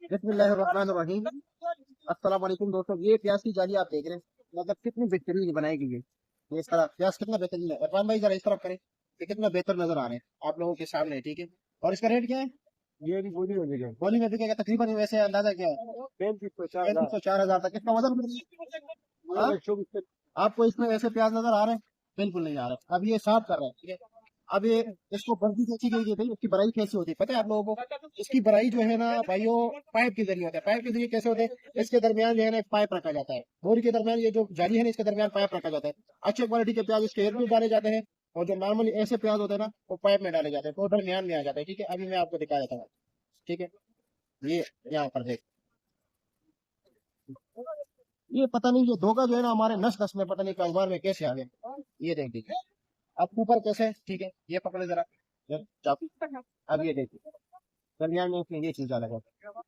बिस्मिल्लाहिर्रहमानिर्रहीम। अस्सलाम वालेकुम दोस्तों, ये प्याज की जाली आप देख रहे हैं, मतलब कितनी बेहतरीन बनाई गई है। ये इस तरह प्याज कितना बेहतरीन है। इरफान भाई जरा इस तरफ करें, ये कितना बेहतर नजर आ रहे हैं आप लोगों के सामने, ठीक है। और इसका रेट क्या है? ये भी गोली होगी क्या? गोली में बिकेगा तकरीबन, वैसे अंदाजा क्या है? 35 से 4 हजार। 35 से 4 हजार तक। इसका वजन ये हाँ? 24 से। आपको इसमें वैसे प्याज नजर आ रहे हैं? बिल्कुल नहीं आ रहे। अब ये साफ कर रहे हैं, ठीक है। अब ये इसको बर्दी कैसी गई थी, इसकी बराई कैसी होती है पता है आप लोगों को? इसकी बराई जो है ना भाइयों, पाइप के जरिए होता है। पाइप के जरिए कैसे होते हैं? इसके दरमियान जो है ना एक पाइप रखा जाता है, बोरी के दरमियान ये जो जाली है ना, इसके दरमियान पाइप रखा जाता है। अच्छे क्वालिटी के प्याज इसके में डाले जाते हैं, और जो नॉर्मली ऐसे प्याज होते हैं ना, वो पाइप में डाले जाते हैं, तो दरमियान में आ जाता है, ठीक है। अभी मैं आपको दिखा देता हूँ, ठीक है। ये यहाँ पर देख, ये पता नहीं, ये धोखा जो है ना हमारे नस नस में पता नहीं कारोबार में कैसे आ गया। ये देख दीजिए अब ऊपर कैसे है, ठीक है। ये पकड़े जरा, ये चाकू। अब ये देखिए दरमियान में इसमें ये चीज डाला जाता है।